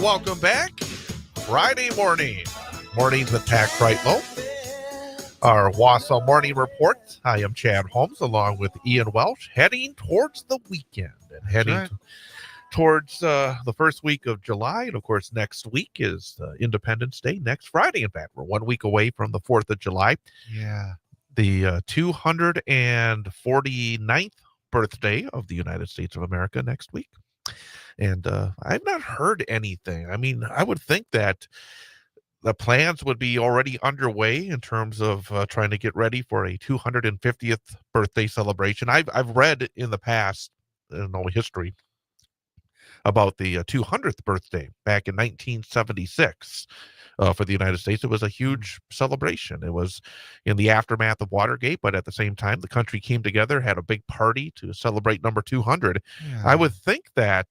welcome back. Friday mornings with Pat Kreitlow. Our Wausau Morning Report. I am Chad Holmes along with Ian Welsh, heading towards the weekend and heading towards the first week of July. And of course, next week is Independence Day, next Friday. In fact, we're 1 week away from the 4th of July. Yeah. The 249th birthday of the United States of America next week. And I've not heard anything. I mean, I would think that the plans would be already underway in terms of trying to get ready for a 250th birthday celebration. I've read in the past, in all history, about the 200th birthday back in 1976 for the United States. It was a huge celebration. It was in the aftermath of Watergate, but at the same time, the country came together, had a big party to celebrate number 200. Yeah. I would think that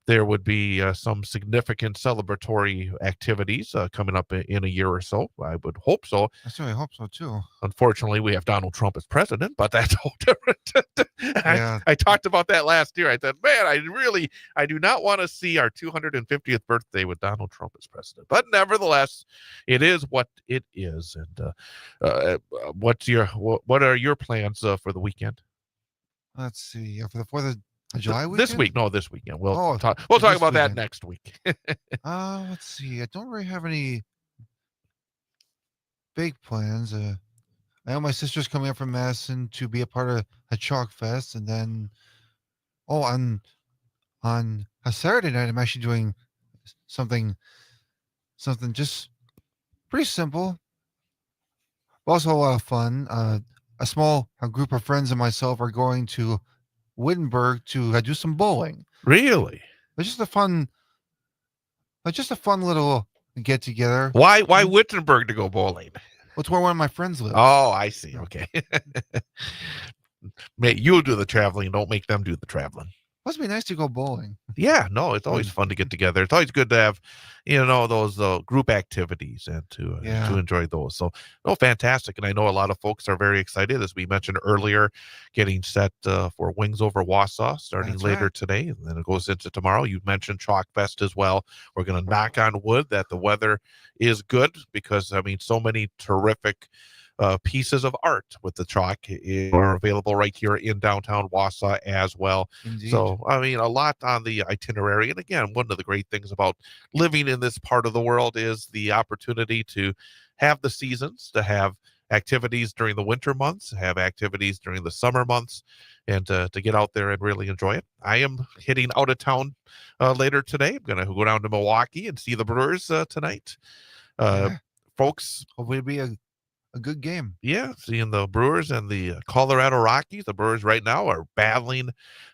there would be some significant celebratory activities coming up in a year or so. I would hope so. I certainly hope so, too. Unfortunately, we have Donald Trump as president, but that's all different. Yeah. I talked about that last year. I said, man, I do not want to see our 250th birthday with Donald Trump as president. But nevertheless, it is what it is. And what are your plans for the weekend? Let's see. For the 4th of July weekend? This weekend. We'll talk about weekend. that next week. Let's see. I don't really have any big plans. I know my sister's coming up from Madison to be a part of a Chalk Fest, and then on a Saturday night I'm actually doing something just pretty simple, but also a lot of fun. A small group of friends and myself are going to Wittenberg to do some bowling. Really? It's just a fun little get together. Why Wittenberg to go bowling? Well, it's where one of my friends lives. Oh, I see. Okay. You'll do the traveling. Don't make them do the traveling. Must be nice to go bowling. Yeah, no, it's always fun to get together. It's always good to have, those group activities and to enjoy those. So, fantastic. And I know a lot of folks are very excited, as we mentioned earlier, getting set for Wings Over Wausau starting later today. And then it goes into tomorrow. You mentioned Chalk Fest as well. We're going to knock on wood that the weather is good because, so many terrific pieces of art with the chalk are available right here in downtown Wausau as well. Indeed. So, a lot on the itinerary. And again, one of the great things about living in this part of the world is the opportunity to have the seasons, to have activities during the winter months, have activities during the summer months, and to get out there and really enjoy it. I am hitting out of town later today. I'm going to go down to Milwaukee and see the Brewers tonight. Folks, hopefully it'll be a good game. Yeah, seeing the Brewers and the Colorado Rockies. The Brewers right now are battling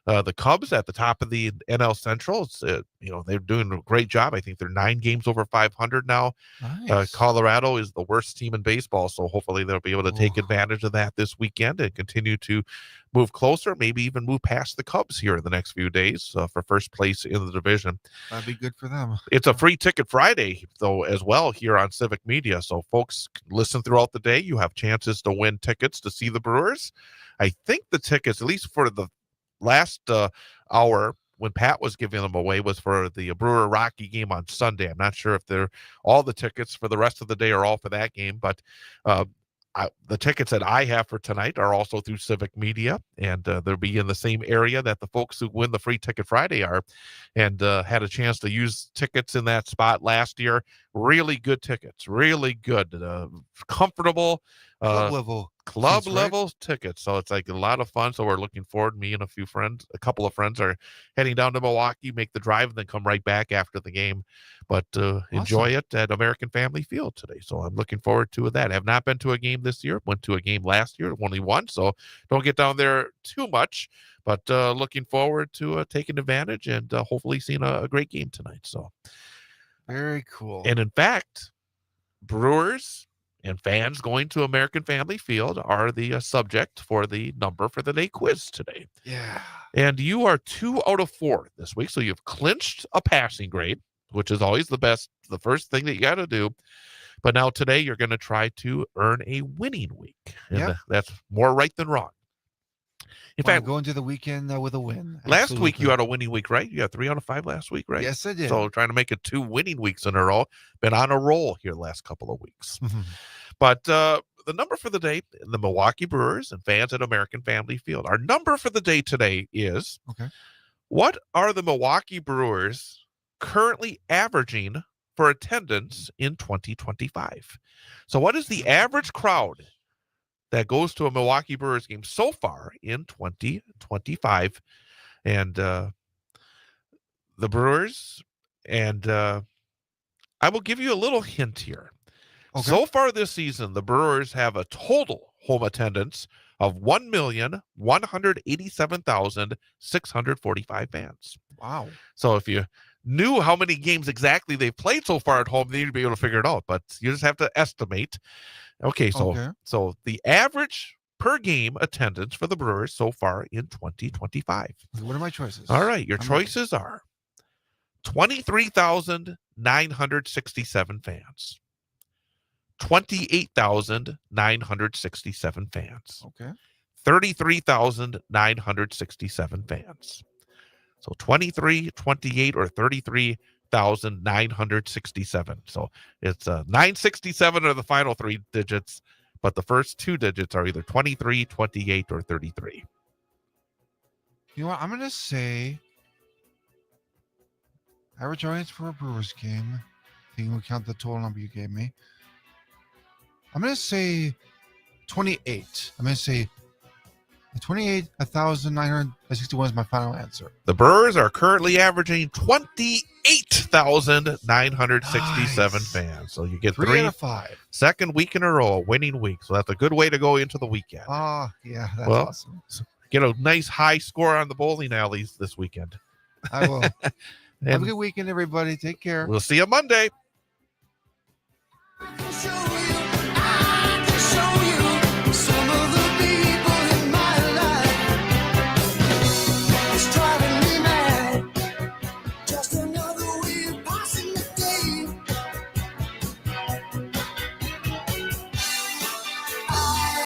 the Cubs at the top of the NL Central. It's, they're doing a great job. I think they're 9 games over 500 now. Nice. Colorado is the worst team in baseball, so hopefully they'll be able to take advantage of that this weekend and continue to move closer, maybe even move past the Cubs here in the next few days for first place in the division. That'd be good for them. It's a free ticket Friday, though, as well here on Civic Media. So folks listen throughout the day. You have chances to win tickets to see the Brewers. I think the tickets, at least for the last hour when Pat was giving them away, was for the Brewer Rocky game on Sunday. I'm not sure if all the tickets for the rest of the day are all for that game, but the tickets that I have for tonight are also through Civic Media, and they'll be in the same area that the folks who win the free ticket Friday are, and had a chance to use tickets in that spot last year. Really good tickets, really good, comfortable, club level tickets. So it's like a lot of fun. So we're looking forward. Me and a couple of friends are heading down to Milwaukee, make the drive, and then come right back after the game. But enjoy it at American Family Field today. So I'm looking forward to that. I have not been to a game this year. Went to a game last year, only one. So don't get down there too much. But looking forward to taking advantage and hopefully seeing a great game tonight. So very cool. And in fact, Brewers and fans going to American Family Field are the subject for the number for the day quiz today. Yeah. And you are 2 out of 4 this week. So you've clinched a passing grade, which is always the first thing that you got to do. But now today you're going to try to earn a winning week. And that's more right than wrong. In Want to fact, go into the weekend with a win. last week you Absolutely. had a winning week, right? You had 3 out of 5 last week, right? Yes, I did. So trying to make it 2 winning weeks in a row. Been on a roll here the last couple of weeks. But the number for the day, the Milwaukee Brewers and fans at American Family Field. Our number for the day today is, Okay. what are the Milwaukee Brewers currently averaging for attendance in 2025? So what is the average crowd that goes to a Milwaukee Brewers game so far in 2025? And the Brewers, and I will give you a little hint here. Okay. So far this season, the Brewers have a total home attendance of 1,187,645 fans. Wow. So if you knew how many games exactly they've played so far at home, then you'd be able to figure it out. But you just have to estimate. Okay, so the average per game attendance for the Brewers so far in 2025. What are my choices? All right, your choices are 23,967 fans, 28,967 fans, Okay. 33,967 fans. So 23, 28, or 33,967. So it's 967 are the final 3 digits, but the first 2 digits are either 23, 28, or 33. You know what? I'm going to say average audience for a Brewers game. I think we'll count the total number you gave me. I'm going to say 28. I'm going to say 28,961 is my final answer. The Brewers are currently averaging 28,967 Nice. fans. So you get 3 out of 5. Second week in a row, a winning week. So that's a good way to go into the weekend. Yeah, that's Well, awesome. Get a nice high score on the bowling alleys this weekend. I will. Have a And good weekend, everybody. Take care. we'll see you Monday.